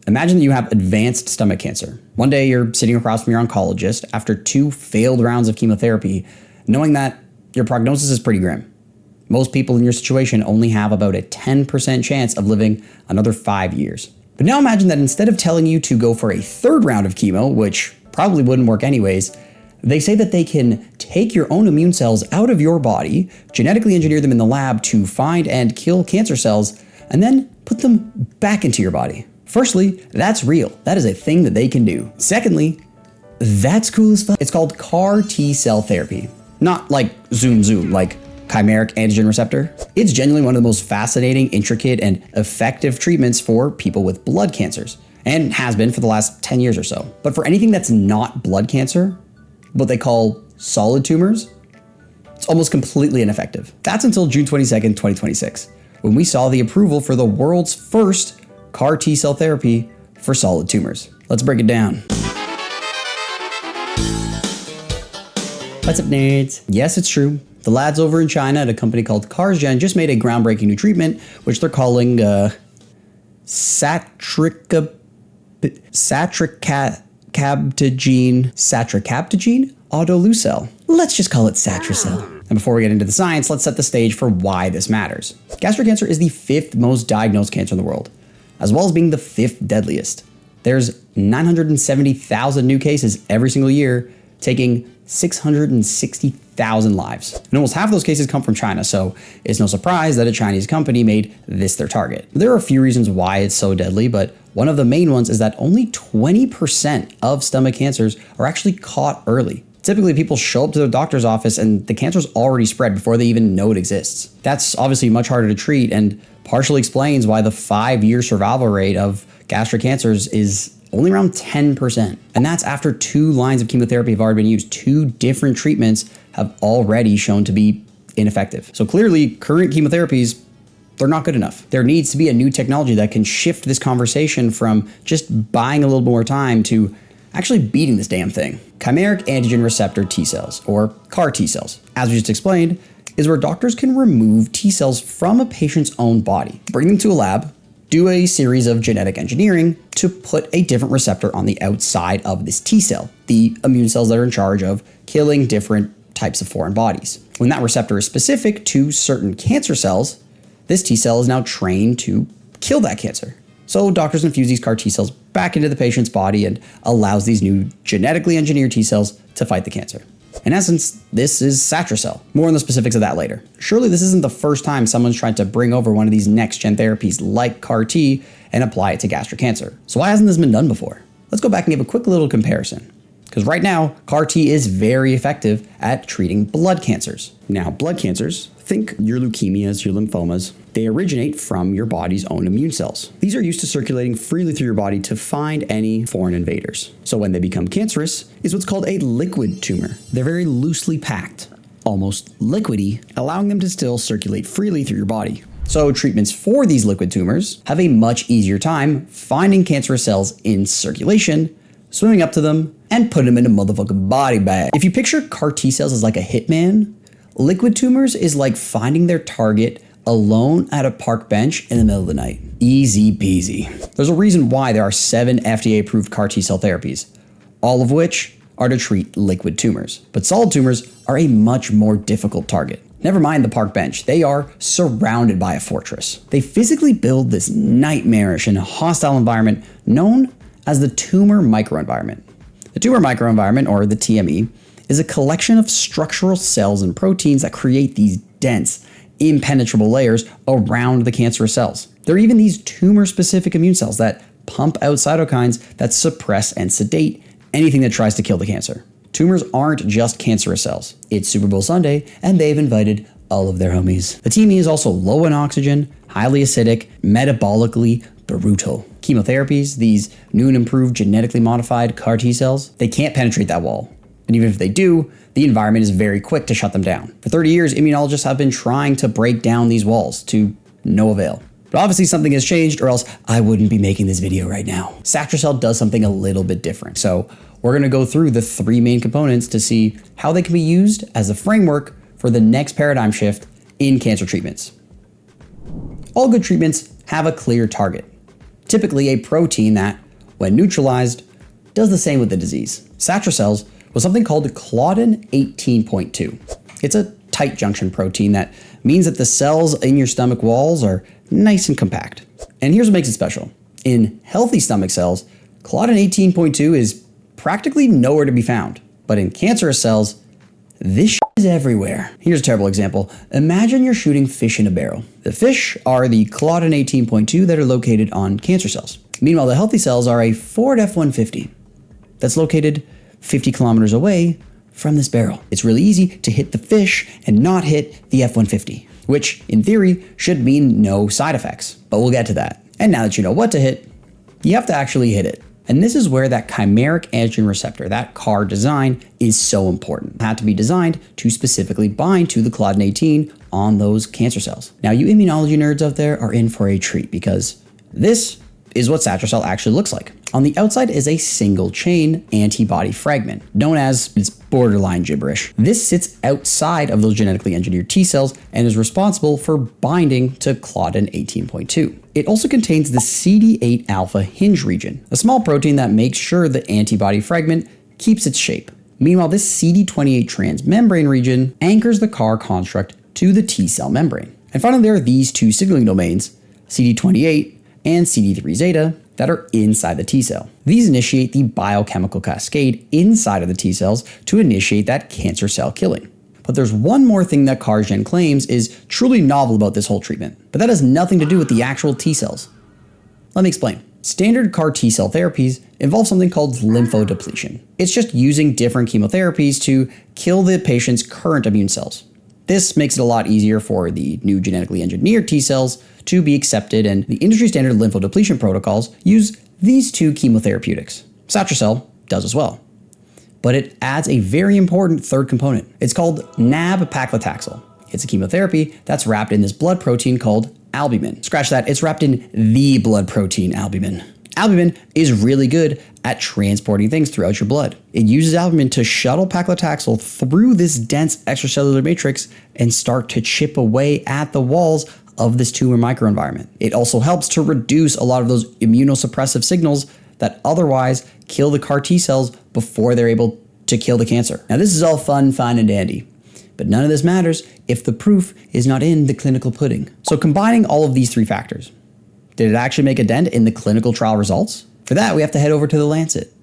Imagine that you have advanced stomach cancer. One day you're sitting across from your oncologist after 2 failed rounds of chemotherapy, knowing that your prognosis is pretty grim. Most people in your situation only have about a 10% chance of living another 5 years. But now imagine that instead of telling you to go for a 3rd round of chemo, which probably wouldn't work anyways, they say that they can take your own immune cells out of your body, genetically engineer them in the lab to find and kill cancer cells, and then put them back into your body. Firstly, that's real. That is a thing that they can do. Secondly, that's cool as fuck. It's called CAR T-cell therapy. Not like zoom, like chimeric antigen receptor. It's genuinely one of the most fascinating, intricate, and effective treatments for people with blood cancers, and has been for the last 10 years or so. But for anything that's not blood cancer, what they call solid tumors, it's almost completely ineffective. That's until June 22nd, 2026, when we saw the approval for the world's first CAR T-cell therapy for solid tumors. Let's break it down. What's up, nerds? Yes, it's true. The lads over in China at a company called CARsgen just made a groundbreaking new treatment, which they're calling Satri-cel autoleucel. Let's just call it Satri-cel. And before we get into the science, let's set the stage for why this matters. Gastric cancer is the 5th most diagnosed cancer in the world, as well as being the 5th deadliest. There's 970,000 new cases every single year, taking 660,000 lives. And almost half of those cases come from China, so it's no surprise that a Chinese company made this their target. There are a few reasons why it's so deadly, but one of the main ones is that only 20% of stomach cancers are actually caught early. Typically, people show up to their doctor's office and the cancer's already spread before they even know it exists. That's obviously much harder to treat and partially explains why the 5-year survival rate of gastric cancers is only around 10%. And that's after 2 lines of chemotherapy have already been used. 2 different treatments have already shown to be ineffective. So clearly, current chemotherapies, they're not good enough. There needs to be a new technology that can shift this conversation from just buying a little more time to actually beating this damn thing. Chimeric antigen receptor T cells, or CAR T cells, as we just explained, is where doctors can remove T cells from a patient's own body, bring them to a lab, do a series of genetic engineering to put a different receptor on the outside of this T cell, the immune cells that are in charge of killing different types of foreign bodies. When that receptor is specific to certain cancer cells, this T cell is now trained to kill that cancer. So doctors infuse these CAR T cells back into the patient's body and allows these new genetically engineered T cells to fight the cancer. In essence, this is Satri-cel. More on the specifics of that later. Surely this isn't the first time someone's tried to bring over one of these next-gen therapies like CAR T and apply it to gastric cancer. So why hasn't this been done before? Let's go back and give a quick little comparison. Because right now, CAR T is very effective at treating blood cancers. Now, blood cancers, think your leukemias, your lymphomas, they originate from your body's own immune cells. These are used to circulating freely through your body to find any foreign invaders. So when they become cancerous, is what's called a liquid tumor. They're very loosely packed, almost liquidy, allowing them to still circulate freely through your body. So treatments for these liquid tumors have a much easier time finding cancerous cells in circulation, swimming up to them, and putting them in a motherfucking body bag. If you picture CAR T cells as like a hitman, liquid tumors is like finding their target alone at a park bench in the middle of the night. Easy peasy. There's a reason why there are 7 FDA-approved CAR T-cell therapies, all of which are to treat liquid tumors. But solid tumors are a much more difficult target. Never mind the park bench, they are surrounded by a fortress. They physically build this nightmarish and hostile environment known as the tumor microenvironment. The tumor microenvironment, or the TME, is a collection of structural cells and proteins that create these dense, impenetrable layers around the cancerous cells. There are even these tumor-specific immune cells that pump out cytokines that suppress and sedate anything that tries to kill the cancer. Tumors aren't just cancerous cells. It's Super Bowl Sunday, and they've invited all of their homies. The TME is also low in oxygen, highly acidic, metabolically brutal. Chemotherapies, these new and improved genetically modified CAR T cells, they can't penetrate that wall. And even if they do, the environment is very quick to shut them down. For 30 years, immunologists have been trying to break down these walls to no avail. But obviously something has changed, or else I wouldn't be making this video right now. Satri-cel does something a little bit different. So we're gonna go through the 3 main components to see how they can be used as a framework for the next paradigm shift in cancer treatments. All good treatments have a clear target. typically a protein that, when neutralized, does the same with the disease. Satri-cel's was something called Claudin 18.2. It's a tight junction protein that means that the cells in your stomach walls are nice and compact. And here's what makes it special. In healthy stomach cells, Claudin 18.2 is practically nowhere to be found. But in cancerous cells, this is everywhere. Here's a terrible example. Imagine you're shooting fish in a barrel. The fish are the Claudin 18.2 that are located on cancer cells. Meanwhile, the healthy cells are a Ford F-150 that's located 50 kilometers away from this barrel. It's really easy to hit the fish and not hit the F-150, which in theory should mean no side effects, but we'll get to that. And now that you know what to hit, you have to actually hit it. And this is where that chimeric antigen receptor, that CAR design, is so important. It had to be designed to specifically bind to the Claudin 18 on those cancer cells. Now, you immunology nerds out there are in for a treat because this is what Satri-cel actually looks like. On the outside is a single chain antibody fragment, known as its borderline gibberish. This sits outside of those genetically engineered T cells and is responsible for binding to Claudin 18.2. It also contains the CD8 alpha hinge region, a small protein that makes sure the antibody fragment keeps its shape. Meanwhile, this CD28 transmembrane region anchors the CAR construct to the T cell membrane. And finally, there are these two signaling domains, CD28 and CD3 zeta, that are inside the T cell. These initiate the biochemical cascade inside of the T cells to initiate that cancer cell killing. But there's one more thing that CARsgen claims is truly novel about this whole treatment, but that has nothing to do with the actual T cells. Let me explain. Standard CAR T cell therapies involve something called lymphodepletion. It's just using different chemotherapies to kill the patient's current immune cells. This makes it a lot easier for the new genetically engineered T cells to be accepted, and the industry standard lymphodepletion protocols use these two chemotherapeutics. Satri-cel does as well. But it adds a very important third component. It's called nab-paclitaxel. It's a chemotherapy that's wrapped in this blood protein called albumin. Scratch that, it's wrapped in the blood protein albumin. Albumin is really good at transporting things throughout your blood. It uses albumin to shuttle paclitaxel through this dense extracellular matrix and start to chip away at the walls of this tumor microenvironment. It also helps to reduce a lot of those immunosuppressive signals that otherwise kill the CAR T cells before they're able to kill the cancer. Now, this is all fun, fine, and dandy, but none of this matters if the proof is not in the clinical pudding. So combining all of these three factors, did it actually make a dent in the clinical trial results? For that, we have to head over to the Lancet.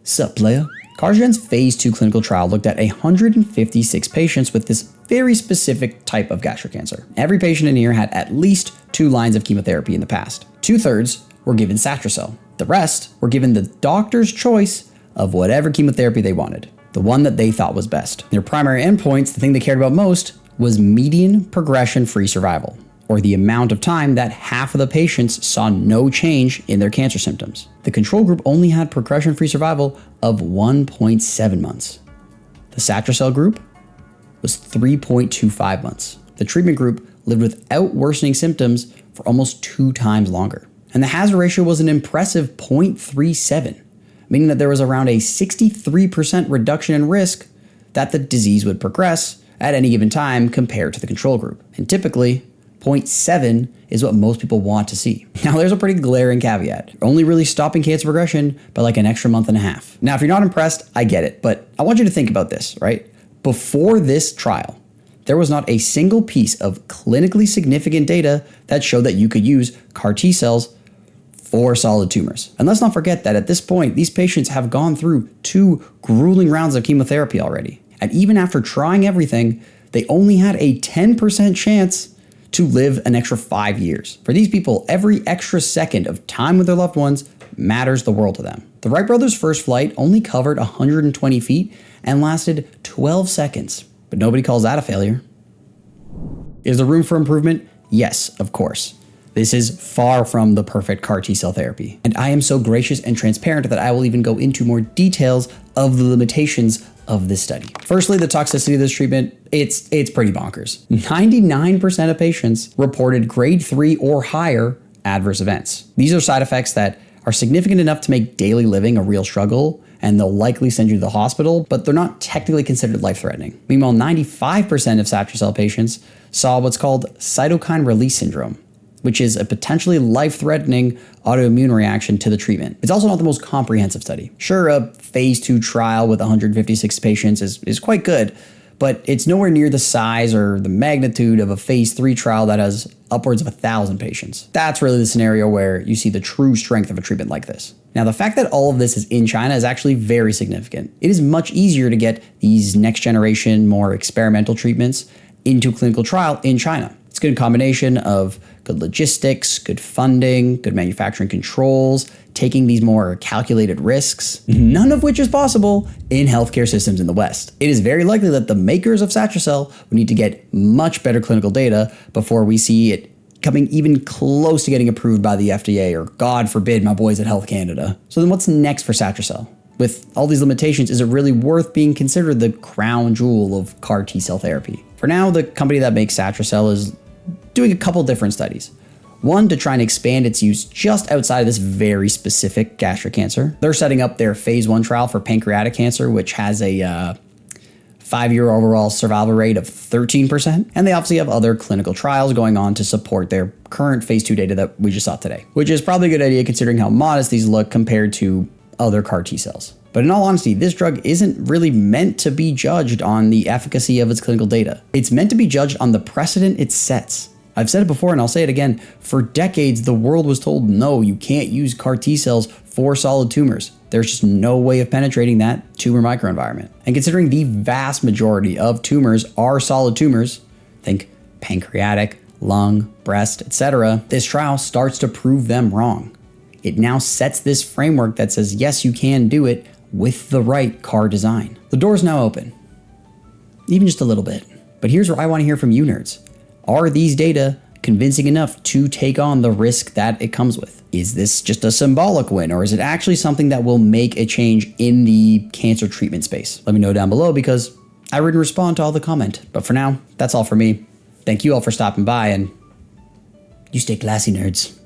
Sup, playa? CARsgen's phase 2 clinical trial looked at 156 patients with this very specific type of gastric cancer. Every patient in here had at least 2 lines of chemotherapy in the past. 2/3 were given Satri-cel. The rest were given the doctor's choice of whatever chemotherapy they wanted, the one that they thought was best. Their primary endpoints, the thing they cared about most, was median progression-free survival, or the amount of time that half of the patients saw no change in their cancer symptoms. The control group only had progression-free survival of 1.7 months. The Satri-cel group was 3.25 months. The treatment group lived without worsening symptoms for almost 2 times longer. And the hazard ratio was an impressive 0.37, meaning that there was around a 63% reduction in risk that the disease would progress at any given time compared to the control group. And typically, 0.7 is what most people want to see. Now, there's a pretty glaring caveat. You're only really stopping cancer progression by like an extra month and a half. Now, if you're not impressed, I get it, but I want you to think about this, right? Before this trial, there was not a single piece of clinically significant data that showed that you could use CAR T cells for solid tumors. And let's not forget that at this point, these patients have gone through 2 grueling rounds of chemotherapy already. And even after trying everything, they only had a 10% chance to live an extra 5 years. For these people, every extra second of time with their loved ones matters the world to them. The Wright brothers' first flight only covered 120 feet and lasted 12 seconds, but nobody calls that a failure. Is there room for improvement? Yes, of course. This is far from the perfect CAR T cell therapy. And I am so gracious and transparent that I will even go into more details of the limitations of this study. Firstly, the toxicity of this treatment, it's pretty bonkers. 99% of patients reported grade 3 or higher adverse events. These are side effects that are significant enough to make daily living a real struggle, and they'll likely send you to the hospital, but they're not technically considered life-threatening. Meanwhile, 95% of Satri-cel patients saw what's called cytokine release syndrome, which is a potentially life-threatening autoimmune reaction to the treatment. It's also not the most comprehensive study. Sure, a phase 2 trial with 156 patients is quite good, but it's nowhere near the size or the magnitude of a phase 3 trial that has upwards of 1,000 patients. That's really the scenario where you see the true strength of a treatment like this. Now, the fact that all of this is in China is actually very significant. It is much easier to get these next generation, more experimental treatments into clinical trial in China. It's a good combination of good logistics, good funding, good manufacturing controls, taking these more calculated risks, none of which is possible in healthcare systems in the West. It is very likely that the makers of Satri-cel would need to get much better clinical data before we see it coming even close to getting approved by the FDA, or God forbid, my boys at Health Canada. So then what's next for Satri-cel? With all these limitations, is it really worth being considered the crown jewel of CAR T-cell therapy? For now, the company that makes Satri-cel is doing a couple different studies. One, to try and expand its use just outside of this very specific gastric cancer. They're setting up their phase 1 trial for pancreatic cancer, which has a 5-year overall survival rate of 13%. And they obviously have other clinical trials going on to support their current phase 2 data that we just saw today, which is probably a good idea considering how modest these look compared to other CAR T cells. But in all honesty, this drug isn't really meant to be judged on the efficacy of its clinical data. It's meant to be judged on the precedent it sets. I've said it before and I'll say it again. For decades, the world was told, no, you can't use CAR T cells for solid tumors. There's just no way of penetrating that tumor microenvironment. And considering the vast majority of tumors are solid tumors, think pancreatic, lung, breast, etc., this trial starts to prove them wrong. It now sets this framework that says, yes, you can do it with the right CAR design. The door's now open, even just a little bit. But here's where I want to hear from you nerds. Are these data convincing enough to take on the risk that it comes with? Is this just a symbolic win, or is it actually something that will make a change in the cancer treatment space? Let me know down below, because I would respond to all the comment. But for now, that's all for me. Thank you all for stopping by, and you stay classy, nerds.